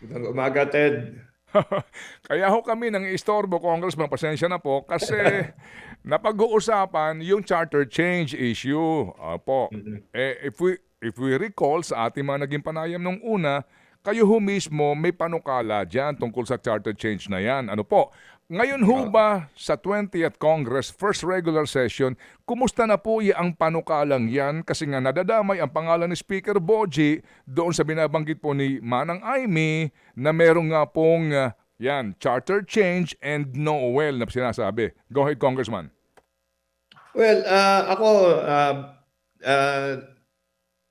Magandang umaga, Ted. Kaya ho kami nang istorbo, Congressman, pasensya na po, kasi napag-uusapan yung charter change issue. Opo. Mm. If we recall sa ating mga naging panayam nung una, kayo ho mismo may panukala dyan tungkol sa charter change na yan. Ano po? Ngayon ho Oo. ba sa 20th Congress, first regular session, kumusta na po ang panukalang yan? Kasi nga nadadamay ang pangalan ni Speaker Boji doon sa binabanggit po ni Manang Aimee na meron nga pong charter change and no oil na sinasabi. Go ahead, Congressman. Well, ako, ah,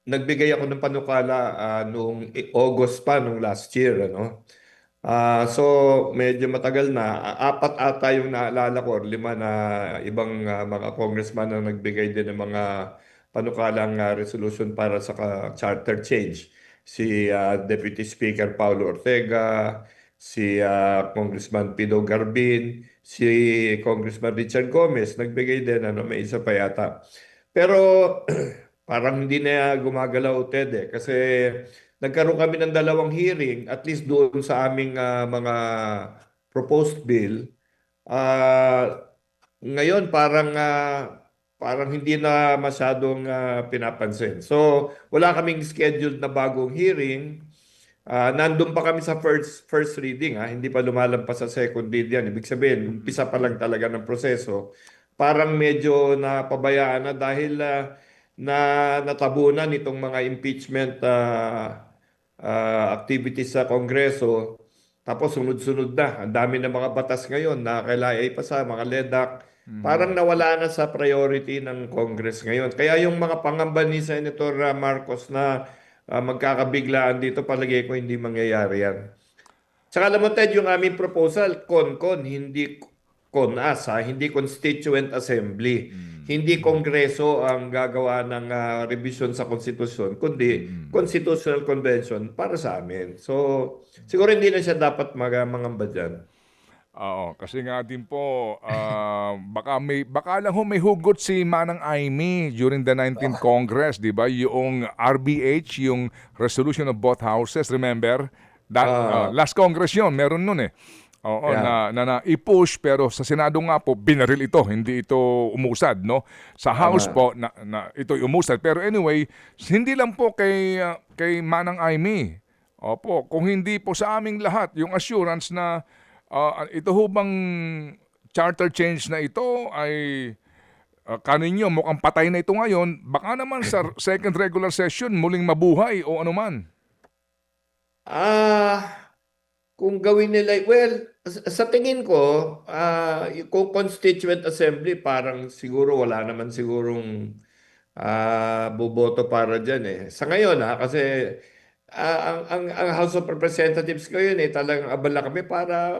nagbigay ako ng panukala noong August pa, nung last year, ano? So, medyo matagal na. Apat ata yung naalala ko, or lima na ibang mga congressman na nagbigay din ng mga panukalang resolution para sa charter change. Si Deputy Speaker Paulo Ortega, si Congressman Pido Garbin, si Congressman Richard Gomez, nagbigay din, ano, may isa pa yata. Pero parang hindi na gumagalaw, Ted, kasi nagkaroon kami ng dalawang hearing, at least doon sa aming mga proposed bill. Ah, Ngayon parang hindi na masyadong pinapansin. So wala kaming scheduled na bagong hearing. Nandun pa kami sa first reading, hindi pa lumalampas sa second reading. Ibig sabihin, Mm-mm. umpisa pa lang talaga ng proseso. Parang medyo napabayaan na dahil na natabunan itong mga impeachment activities sa Kongreso. Tapos sunod-sunod na. Ang dami ng mga batas ngayon na kailangan ipasa, mga LEDAC. Parang Mhm. nawala na sa priority ng Congress ngayon. Kaya yung mga pangamba ni Senator Marcos na magkakabiglaan dito, palagay ko hindi mangyayari yan. Saka alam mo, Ted, yung aming proposal, con-con, hindi con-as, hindi Constituent Assembly. Mm. Hindi Kongreso ang gagawa ng revision sa konstitusyon, kundi Mm. Constitutional Convention para sa amin. So, siguro hindi na siya dapat mangamba dyan. Oo, kasi nga din po, baka lang ho may hugot si Manang Aimee during the 19th Congress, 'di ba? Yung RBH, yung Resolution of Both Houses, remember? Ah, Last Congress 'yon, meron nun eh. Oo, yeah, na i-push pero sa Senado nga po binaril ito, hindi ito umusad, no? Sa House tama. po na ito umusad. Pero anyway, hindi lang po kay Manang Aimee. Opo, kung hindi po sa aming lahat, yung assurance na ito ho bang charter change na ito ay kaninyo mukhang patay na ito ngayon, baka naman sa second regular session muling mabuhay o anuman. Ah, kung gawin nila, well, sa tingin ko, kung Constituent Assembly, parang siguro wala naman sigurong boboto para dyan eh. Sa ngayon kasi ang House of Representatives ngayon talagang abala kami para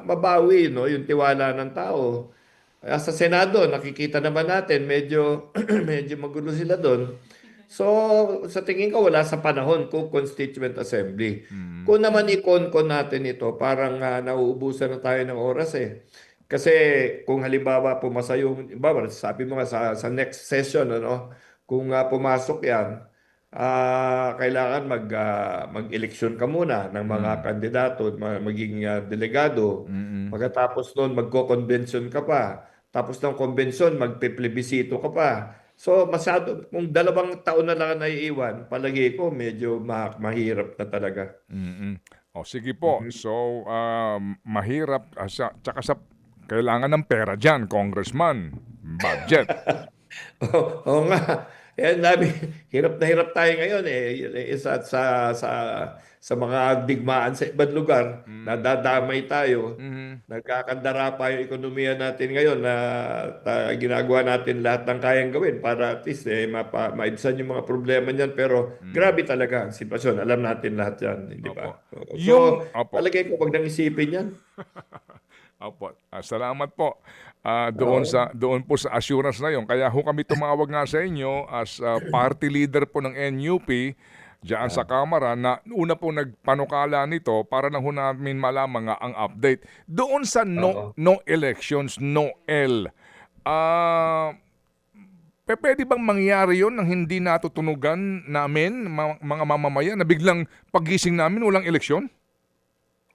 mabawi, no, yung tiwala ng tao. Sa Senado, nakikita naman natin, medyo, medyo magulo sila doon. So, sa tingin ko, wala sa panahon kung Constituent Assembly. Mm. Kung naman i-con natin ito, parang nauubusan na tayo ng oras eh. Kasi kung halimbawa pumasa yung, halimbawa, sabi mo nga sa next session, ano, kung pumasok yan, kailangan mag-eleksyon ka muna ng mga Mm. kandidato, maging delegado. Mm. Pagkatapos noon, magko-convention ka pa. Tapos ng convention, magpe-plebisito ka pa. So, masyado, kung 2 taon na lang ang naiiwan, palagi ko medyo mahirap na talaga. Mm. O sige po. Mhm. So, mahirap tsaka sa kailangan ng pera diyan, Congressman. Budget. Oo nga. Yan, hirap na hirap tayo ngayon eh. Sa mga digmaan sa ibang lugar, Mm. nadadamay tayo. Mhm. Nagkakandara pa yung ekonomiya natin ngayon na ginagawa natin lahat ng kayang gawin para at least maibsan yung mga problema niyan. Pero Mm. grabe talaga ang sitwasyon. Alam natin lahat yan, hindi ba? Opo. Oo. So, Opo. palagay ko, wag nang isipin yan. Opo, salamat po. Oo. Doon po sa assurance na 'yon. Kaya ho kami tumawag nga sa inyo as party leader po ng NUP diyan sa Ah, Kamara na una po nagpanukala nito para na ho namin malaman nga ang update. Doon sa oo. no elections, no L. Ah, puwede bang mangyari 'yon nang hindi natutunugan namin mga mamamayan na biglang paggising namin walang eleksyon?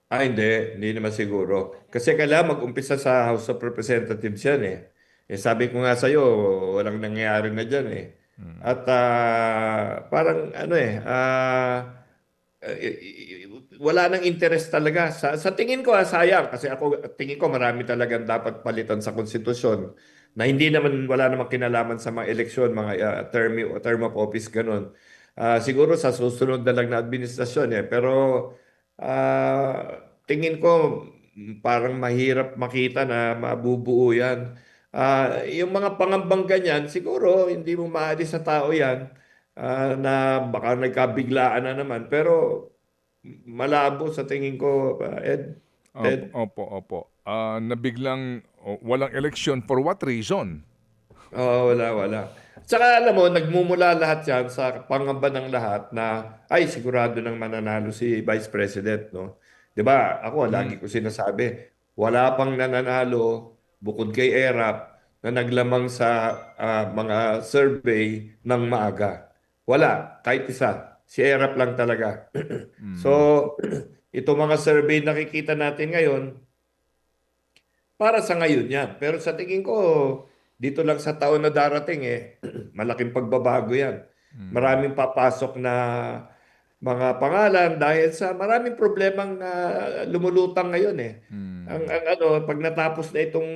Hindi naman siguro. Kasi kailangan mag-umpisa sa House of Representatives yan eh. Sabi ko nga sa'yo, walang nangyayari na dyan eh. At parang ano wala nang interest talaga. Sa tingin ko, sayang. Kasi ako, tingin ko marami talagang dapat palitan sa konstitusyon na hindi naman, wala namang kinalaman sa mga eleksyon, mga term of office, ganun. Siguro sa susunod na lang na administrasyon eh. Pero tingin ko parang mahirap makita na mabubuo yan. Yung mga pangambang ganyan, siguro hindi mo maalis sa tao yan na baka nagkabiglaan na naman. Pero malabo sa tingin ko, Opo, Ted. opo, opo. Na biglang walang election for what reason? Oo, wala. Tsaka alam mo, nagmumula lahat yan sa pangamba ng lahat na ay sigurado nang mananalo si Vice President, no? 'Di ba? Ako Mm, lagi ko sinasabi, wala pang nananalo bukod kay ERAP na naglamang sa mga survey ng maaga. Wala, kahit isa. Si ERAP lang talaga. So, mm, ito mga survey nakikita natin ngayon, para sa ngayon yan. Pero sa tingin ko, dito lang sa taon na darating malaking pagbabago yan. mm, Maraming papasok na mga pangalan dahil sa maraming problemang lumulutang ngayon eh. mm. Ang ano, pag natapos na itong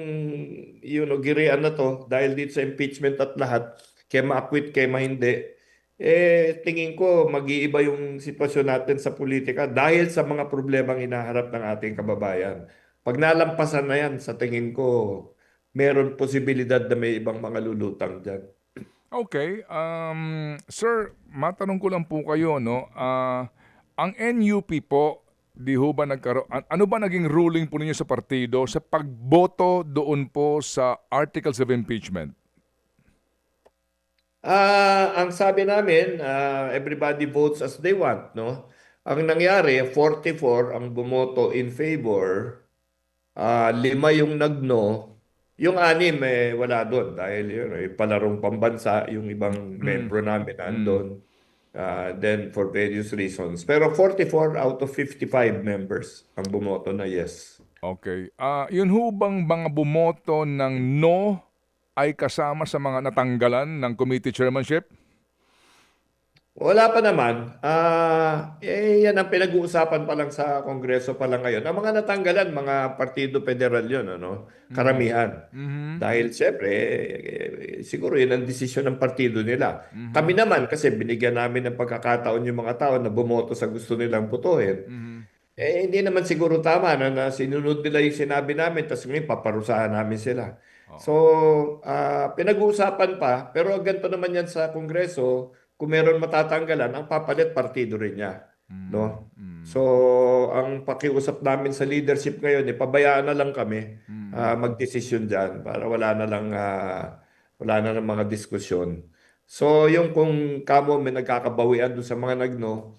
girian na to, dahil dito sa impeachment at lahat, kaya ma-acquit, kaya ma-hindi, tingin ko mag-iiba yung sitwasyon natin sa politika dahil sa mga problemang hinaharap ng ating kababayan. Pag nalampasan na yan, sa tingin ko, meron posibilidad na may ibang mga lulutang dyan. Okay, sir, matanong ko lang po kayo, no? Ang NUP po, di ho ba nagkaroon, ano ba naging ruling po ninyo sa partido sa pagboto doon po sa articles of impeachment? Ang sabi namin, everybody votes as they want, no? Ang nangyari, 44 ang bumoto in favor, lima yung nagno, yung anim wala doon dahil yun, palarong pambansa, yung ibang Mm, membro namin mm. nandun. Then for various reasons. Pero 44 out of 55 members ang bumoto na yes. Okay. Yun ho bang mga bumoto ng no ay kasama sa mga natanggalan ng committee chairmanship? Wala pa naman. Yan ang pinag-uusapan pa lang sa Kongreso pa lang ngayon. Ang mga natanggalan, mga partido federal yun, ano? Mhm. Karamihan. Mhm. Dahil siyempre, siguro yun ang desisyon ng partido nila. Kami Mhm. naman, kasi binigyan namin ng pagkakataon yung mga tao na bumoto sa gusto nilang botohin. Mhm. Hindi naman siguro tama na sinunod nila yung sinabi namin, tapos ngayon paparusahan namin sila. So, Oo. pinag-uusapan pa, pero ganito naman yan sa Kongreso, kung meron matatanggalan, ang papalit partido rin niya. Mm, No? So, mm, ang pakiusap namin sa leadership ngayon, pabayaan na lang kami mm, magdesisyon dyan para wala na ng mga diskusyon. So, yung kung kamo may nagkakabawian doon sa mga nagno,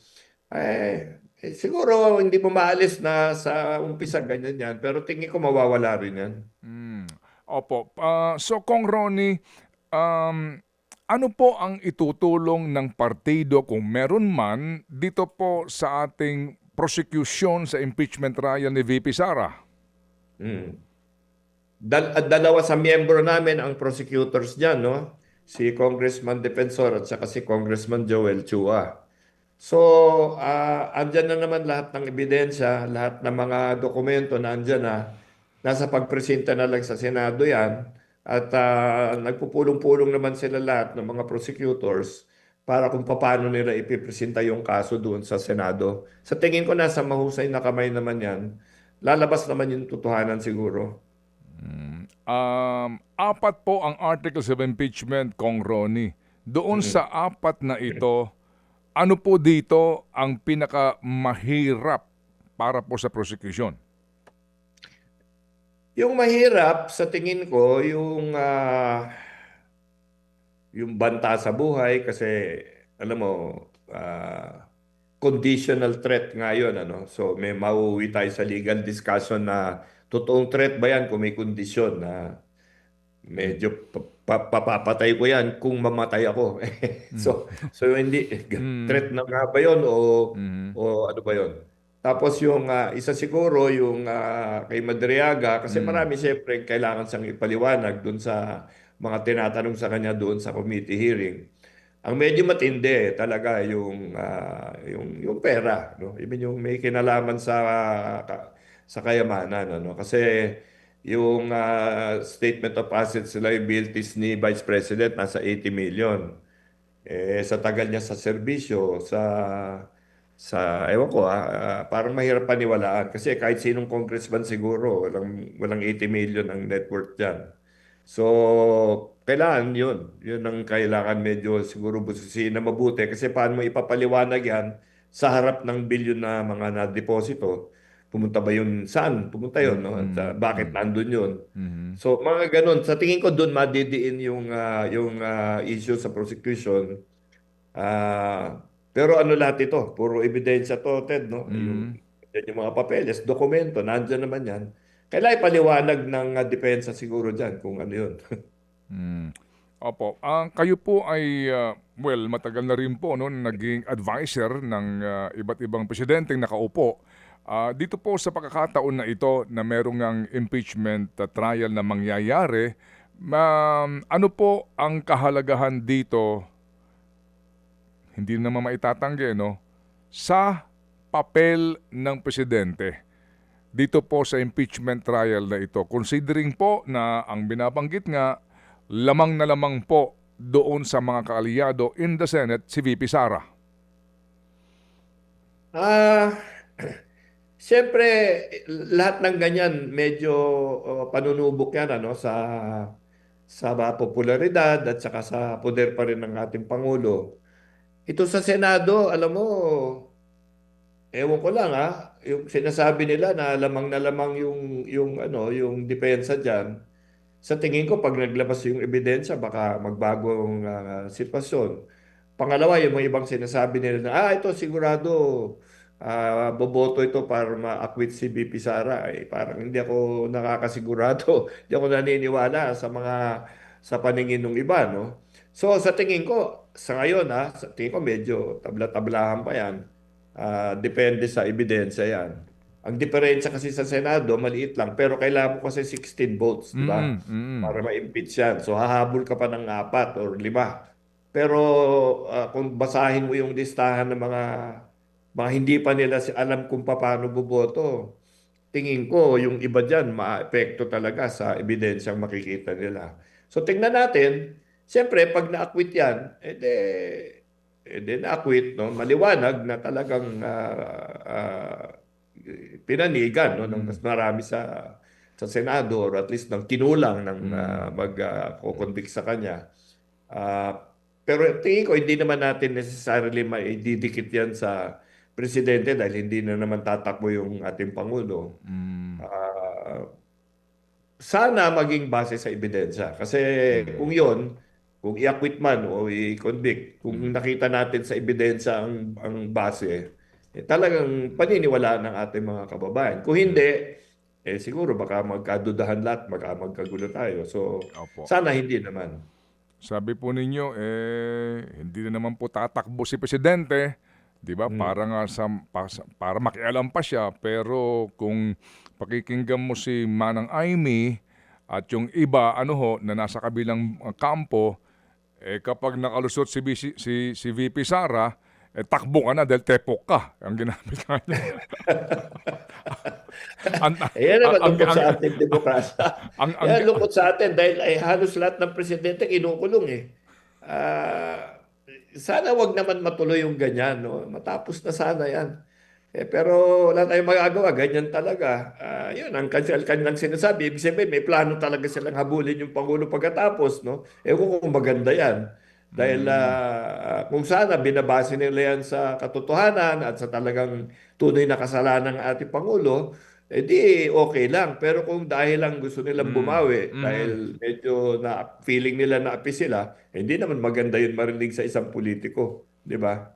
siguro hindi mo maalis na sa umpisa ganyan yan, pero tingin ko mawawala rin yan. mm. Opo. So, Kong Ronnie, um, ano po ang itutulong ng partido kung meron man dito po sa ating prosecution sa impeachment trial ni VP Sara? Mm. Dalawa sa miyembro namin ang prosecutors dyan, no? Si Congressman Defensor at saka si Congressman Joel Chua. So, andyan na naman lahat ng ebidensya, lahat ng mga dokumento na andyan na. Nasa pagpresenta na lang sa Senado yan. At nagpupulong-pulong naman sila lahat ng mga prosecutors para kung paano nila ipipresenta yung kaso doon sa Senado. Sa tingin ko nasa mahusay na kamay naman yan. Lalabas naman yung totohanan siguro. Apat po ang articles of impeachment, Kong Ronnie. Doon sa Mm. apat na ito, ano po dito ang pinakamahirap para po sa prosecution? Yung mahirap sa tingin ko, yung banta sa buhay kasi alam mo, conditional threat nga yun, ano? So may mauwi tayo sa legal discussion na totoong threat ba yan kung may kondisyon na medyo papapatay ko yan kung mamatay ako. Mm. So hindi Mm. threat na nga ba yun o Mhm. ano ba yun? Tapos yung isa siguro yung kay Madriaga kasi Mm. marami siyempre kailangan siyang ipaliwanag doon sa mga tinatanong sa kanya doon sa committee hearing. Ang medyo matindi talaga yung pera, no? I mean, yung may kinalaman sa kayamanan, ano? Kasi yung statement of assets and liabilities ni Vice President nasa 80 million. Sa tagal niya sa serbisyo, ewan ko parang mahirap paniwalaan kasi kahit sinong congressman siguro, walang 80 million ang net worth diyan. So, kailangan yun. Yun ang kailangan medyo siguro busisiin na mabuti kasi paano mo ipapaliwanag yan sa harap ng bilyon na mga na-deposito. Pumunta ba yun? Saan? Pumunta yun, Mm. no? At Mm. bakit Mm. nandun yun? Mhm. So, mga ganun. Sa tingin ko doon madidiin yung issue sa prosecution. Pero ano lahat ito? Puro ebidensya to, Ted, no? Mhm. Yung mga papeles, dokumento, nandyan naman yan. Kailangan ipaliwanag ng depensa siguro dyan kung ano yun. Mm. Opo, kayo po ay, well, matagal na rin po, no, naging advisor ng iba't ibang presidenteng nakaupo. Dito po sa pagkakataon na ito na merong ang impeachment trial na mangyayari, ano po ang kahalagahan dito, hindi naman maitatanggi, no, sa papel ng presidente dito po sa impeachment trial na ito? Considering po na ang binabanggit nga, lamang na lamang po doon sa mga kaalyado in the Senate si VP Sara. Ah, Siyempre, lahat ng ganyan medyo panunubok yan ano sa popularidad at saka sa poder pa rin ng ating Pangulo. Ito sa Senado, alam mo, ewan ko lang yung sinasabi nila na lamang yung depensa diyan. Sa tingin ko, pag naglabas yung ebidensya, baka magbagong sitwasyon. Pangalawa, yung mga ibang sinasabi nila na, ito sigurado, boboto ito para ma-acquit si BP Sara. Parang hindi ako nakakasigurado. Hindi ako naniniwala sa paningin ng iba, no? So, sa tingin ko, sa ngayon, sa tingin ko medyo tabla-tablahan pa yan. Depende sa ebidensya yan. Ang diferensya kasi sa Senado, maliit lang. Pero kailangan mo kasi 16 votes, di ba? Mm, mm, Para ma-impeach yan. So hahabol ka pa ng 4 or 5. Pero kung basahin mo yung listahan ng mga hindi pa nila alam kung paano boboto, tingin ko yung iba dyan maapekto talaga sa ebidensyang makikita nila. So tingnan natin, siyempre pag na-acquit yan, na-acquit, no? Maliwanag na talagang pinanigan no, ng mas mm, marami sa Senado or at least ng kinulang ng mm, mag-convict sa kanya. Ah, pero tingin ko hindi naman natin necessarily maididikit yan sa presidente dahil hindi na naman tatakbo yung ating Pangulo. mm, Ah, Sana maging base sa ebidensya. Kasi kung mm, yon, kung i-acquit man o i-convict, kung mm, nakita natin sa ebidensya ang base, talagang paniniwalaan ng ating mga kababayan. Kung mm. hindi, siguro baka magkadudahan lahat, baka magkagulo tayo. So, Opo. sana hindi naman. Sabi po ninyo, hindi na naman po tatakbo si Presidente, di ba? Hmm. Para nga para makialam pa siya, pero kung pakikinggan mo si Manang Aimee at yung iba, ano ho, na nasa kabilang kampo, kapag nakalusot si VP Sara, takbo ka na dahil tepok ka. Ang ginamit nga niya. ang, Yan ang, naman ang, lungkot ang, sa ating demokrasya. ang, Yan lungkot sa atin dahil halos lahat ng presidente kinukulong eh. Ah, Sana wag naman matuloy yung ganyan, no? Matapos na sana yan. Pero wala tayong magagawa, ganyan talaga. Yun, ang kanilang sinasabi, ibig sabihin, may plano talaga silang habulin yung Pangulo pagkatapos, no? Kung maganda yan. Dahil mm, kung sana binabase nila yan sa katotohanan at sa talagang tunay na kasalanan ng ating Pangulo, di okay lang. Pero kung dahil lang gusto nilang mm, bumawi, mm, dahil medyo na feeling nila na api sila, hindi naman maganda yun marinig sa isang politiko. Di ba?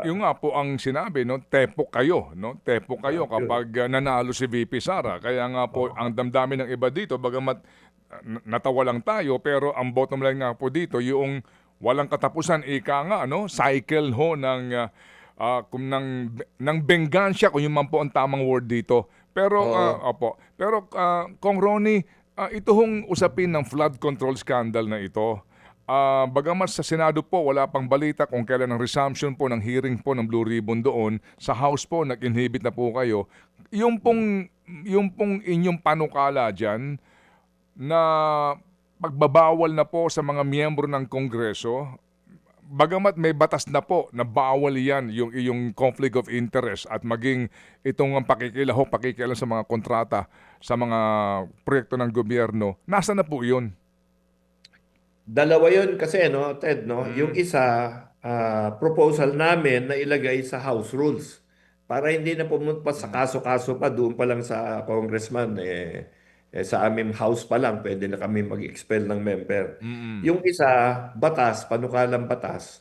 yung nga po ang sinabi, no, tepok kayo, no? Tepok kayo Yun. kapag nanalo si VP Sara. Kaya nga po Oo. ang damdamin ng iba dito, bagamat natawa lang tayo, pero ang bottom line nga po dito, yung walang katapusan, ika nga, no? Cycle ho ng kung ng benggansya, kung yun man po ang tamang word dito. Pero, Oo. opo. Pero, Kong Ronnie, ito hong usapin ng flood control scandal na ito. Bagamat sa Senado po, wala pang balita kung kailan ang resumption po ng hearing po ng Blue Ribbon doon. Sa House po, nag-inhibit na po kayo. Yung pong inyong panukala dyan, na pagbabawal na po sa mga miyembro ng Kongreso, bagamat may batas na po na bawal yan, yung iyong conflict of interest at maging itong ang pakikilahok, pakikialam sa mga kontrata, sa mga proyekto ng gobyerno, nasa na po yun? Dalawa yun kasi, no, Ted, no? Yung Mm, isa, proposal namin na ilagay sa House Rules para hindi na pumunta sa mm, kaso-kaso pa doon pa lang sa congressman. Sa aming house pa lang, pwede na kami mag-expel ng member. mm, Yung isa, batas, panukalang batas.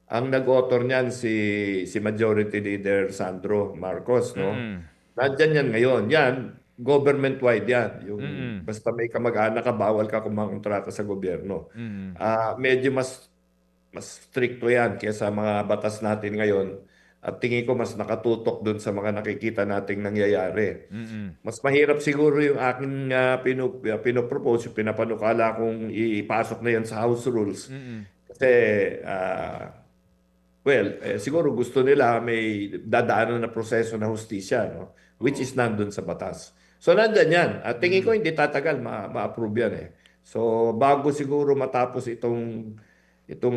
Ang nag-author niyan si Majority Leader Sandro Marcos, no? mm, Nandyan yan ngayon. Yan, government-wide yan. Yung mm, basta may kamag-anak ka, bawal ka kumakontrata sa gobyerno. mm, Medyo mas stricto yan kaysa mga batas natin ngayon. At tingin ko mas nakatutok dun sa mga nakikita nating nangyayari. mm, Mas mahirap siguro yung aking pinopropose, yung pinapanukala kung ipasok na yan sa House Rules. mm, Kasi, siguro gusto nila may dadaanan na proseso na hustisya, no? Which oo, is nandun sa batas. So, nandyan yan. At tingin ko mm. hindi tatagal ma-approve yan eh. So, bago siguro matapos itong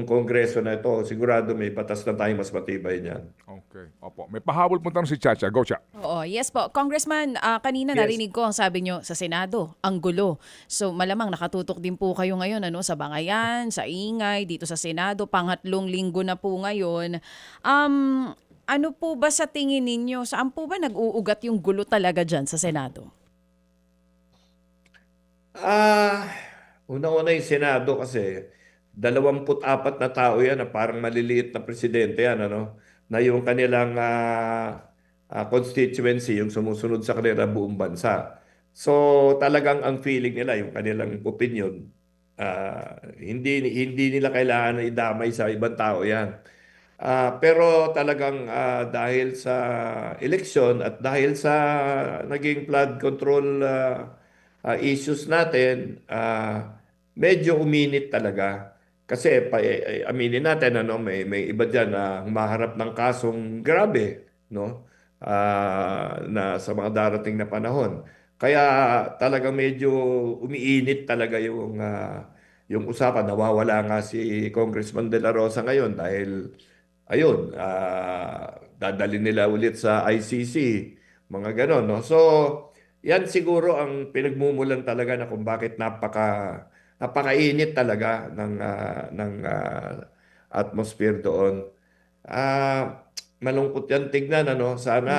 kongreso na ito, sigurado may batas na tayo mas matibay niyan. Okay, opo. May pahabol po tanong si Chacha. Go, Cha. Oo, yes po. Congressman, kanina Yes. narinig ko ang sabi nyo sa Senado, ang gulo. So malamang nakatutok din po kayo ngayon sa bangayan, sa ingay, dito sa Senado, pangatlong linggo na po ngayon. Ano po ba sa tingin ninyo, saan po ba nag-uugat yung gulo talaga dyan sa Senado? Ah, Una-una yung Senado kasi 24 na tao yan na parang maliliit na presidente yan, ano? Na yung kanilang constituency, yung sumusunod sa kanila buong bansa. So talagang ang feeling nila, yung kanilang opinion, hindi nila kailangan na idamay sa ibang tao yan. Pero talagang dahil sa eleksyon at dahil sa naging flood control issues natin, medyo uminit talaga. Kasi aminin natin, ano, may iba diyan na humaharap ng kasong grabe, no? Na sa mga darating na panahon. Kaya talagang medyo umiinit talaga yung usapan. Nawawala nga si Congressman De La Rosa ngayon dahil ayun, dadali nila ulit sa ICC, mga ganon, no? So, yan siguro ang pinagmumulan talaga na kung bakit napakainit talaga ng atmosphere doon. Malungkot yan tignan, ano? Sana,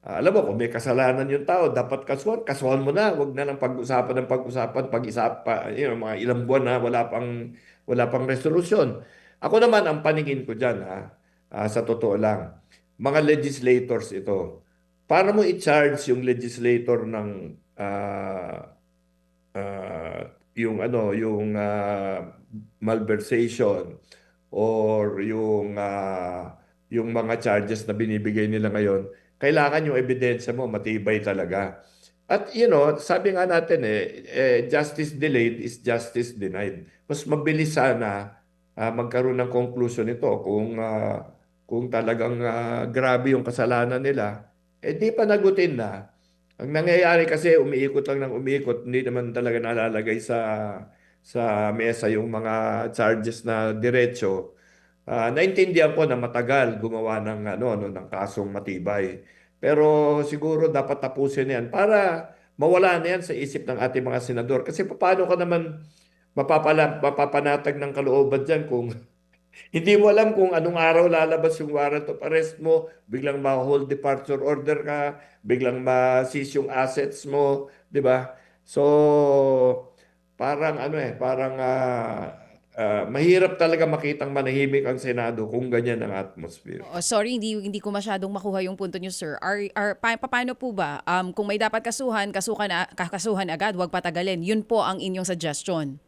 Mhm. alam mo, kung may kasalanan yung tao, dapat kasuhan, kasuhan mo na. Huwag na lang pag-usapan ng pag-usapan, pag-isap pa, mga ilang buwan na wala pang resolusyon. Ako naman, ang paningin ko dyan, sa totoo lang, mga legislators ito, para mo i-charge yung legislator ng malversation or yung mga charges na binibigay nila ngayon, kailangan yung ebidensya mo matibay talaga. At sabi nga natin justice delayed is justice denied. Mas mabilis sana magkaroon ng conclusion nito kung talagang grabe yung kasalanan nila, di pa nagutin na. Ang nangyayari kasi umiikot lang ng umiikot, hindi naman talaga nalalagay sa mesa yung mga charges na diretso. Naintindihan ko na matagal gumawa ng kasong matibay. Pero siguro dapat tapusin yan para mawala na yan sa isip ng ating mga senador. Kasi paano ka naman mapapanatag ng kalooban dyan kung hindi mo alam kung anong araw lalabas yung warrant of arrest mo, biglang ma-hold departure order ka, biglang ma-seize yung assets mo, di ba? So, parang mahirap talaga makitang manahimik ang Senado kung ganyan ang atmosphere. Oo, sorry, hindi ko masyadong makuha yung punto niyo, sir. Paano po ba? Kung may dapat kasuhan, kakasuhan agad, huwag patagalin. Yun po ang inyong suggestion.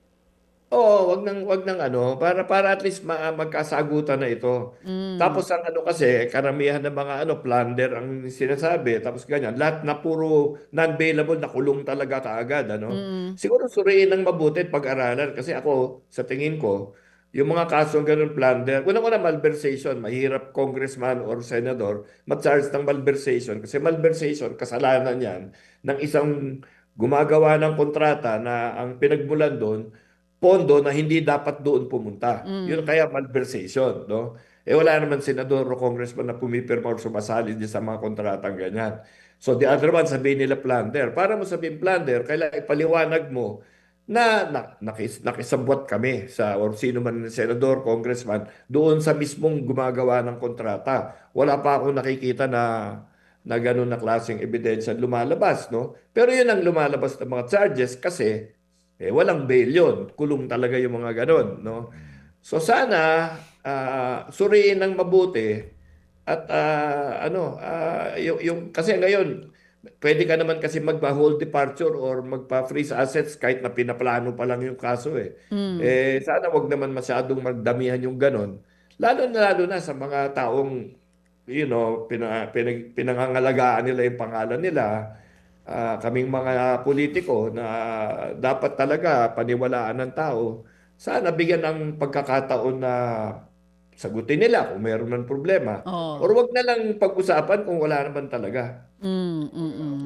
Oo, wag nang ano, para at least magkasagutan na ito. Tapos ang ano kasi, karamihan ng mga ano, plunder ang sinasabi, tapos ganyan. Lahat na puro non-bailable, nakulong talaga kaagad, ano. Siguro suriin ng mabuti at pag-aralan kasi ako, sa tingin ko, yung mga kasong ganun plunder, una malversation, mahirap congressman or senador ma-charge ng malversation kasi malversation, kasalanan yan ng isang gumagawa ng kontrata na ang pinagmulan doon pondo na hindi dapat doon pumunta. Yun kaya malversation, no? Eh wala naman senador o congressman na pumipirma o sumasali din sa mga kontratang ganyan. So the other one, sabihin nila plunder. Para mo sabihin plunder, kailangan ipaliwanag mo na nakisabwat kami sa or sino man senador, congressman doon sa mismong gumagawa ng kontrata. Wala pa akong nakikita na ganun na klaseng ebidensya lumalabas, no? Pero yun ang lumalabas ng mga charges kasi walang bail yun. Kulong talaga yung mga ganon, no? So sana suriin ng mabuti at kasi ngayon pwede ka naman kasi magpa-hold departure or magpa-freeze assets kahit na pinaplano pa lang yung kaso eh. Sana wag naman masyadong magdamihan yung ganon. Lalo na sa mga taong pinangangalagaan nila yung pangalan nila. Kaming mga politiko na dapat talaga paniwalaan ng tao, sana bigyan ng pagkakataon na sagutin nila kung meron ng problema. Oh. Or wag na lang pag-usapan kung wala naman talaga.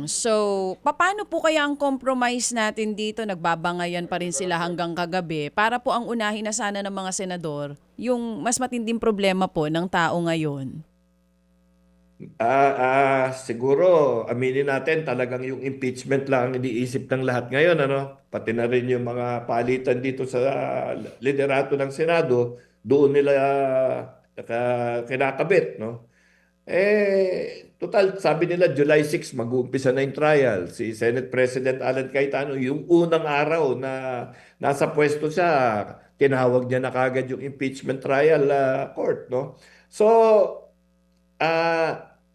So, paano po kaya ang compromise natin dito? Nagbabangayan pa rin sila hanggang kagabi para po ang unahin na sana ng mga senador yung mas matinding problema po ng tao ngayon. Siguro aminin natin talagang yung impeachment lang ang iniisip ng lahat ngayon, ano? Pati na rin yung mga palitan dito sa liderato ng Senado, doon nila kinakabit, no? Total, sabi nila July 6 mag-uumpisa na yung trial. Si Senate President Alan Cayetano, yung unang araw na nasa pwesto siya, tinawag niya na kagad yung impeachment trial court, no? So,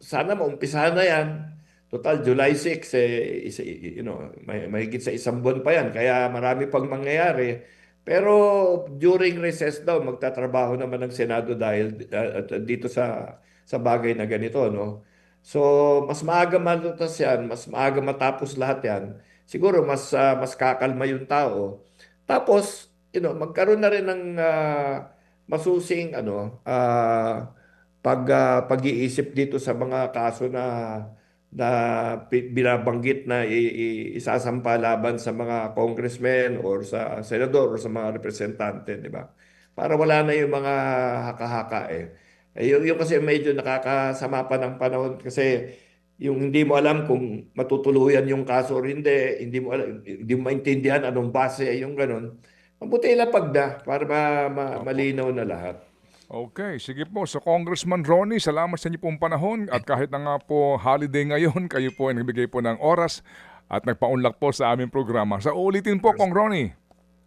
sana maumpisahan na yan. Total, July 6, mahigit sa isang buwan pa yan. Kaya marami pang mangyayari. Pero during recess daw, magtatrabaho naman ng Senado dahil dito sa bagay na ganito, no? So, mas maaga malutas yan, mas maaga matapos lahat yan. Siguro mas kakalma yung tao. Tapos, magkaroon na rin ng masusing pag-iisip dito sa mga kaso na binabanggit na isasampa laban sa mga congressmen or sa senador or sa mga representante, di ba? Para wala na yung mga haka-haka eh. Yung kasi medyo nakakasama pa ng panahon kasi yung hindi mo alam kung matutuluyan yung kaso or hindi, hindi mo maintindihan anong base, yung ganun. Mabuti ilapag na para malinaw na lahat. Okay, sige po. So Congressman Ronnie, salamat sa inyo pong panahon at kahit na nga po holiday ngayon, kayo po ay nagbigay po ng oras at nagpaunlak po sa aming programa. Sa ulitin po, Kong Ronnie.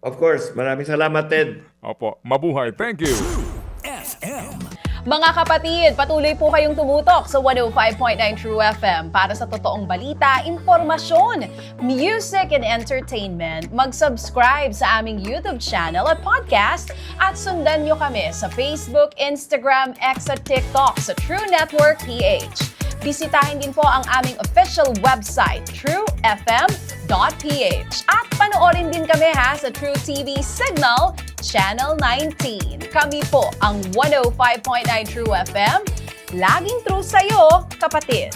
Of course, maraming salamat, Ted. Opo, mabuhay. Thank you. Mga kapatid, patuloy po kayong tumutok sa 105.9 True FM para sa totoong balita, impormasyon, music, and entertainment. Mag-subscribe sa aming YouTube channel at podcast at sundan nyo kami sa Facebook, Instagram, X at TikTok sa True Network PH. Bisitahin din po ang aming official website, truefm.ph. At panoorin din kami sa True TV Signal, Channel 19. Kami po ang 105.9 True FM. Laging true sa'yo, kapatid.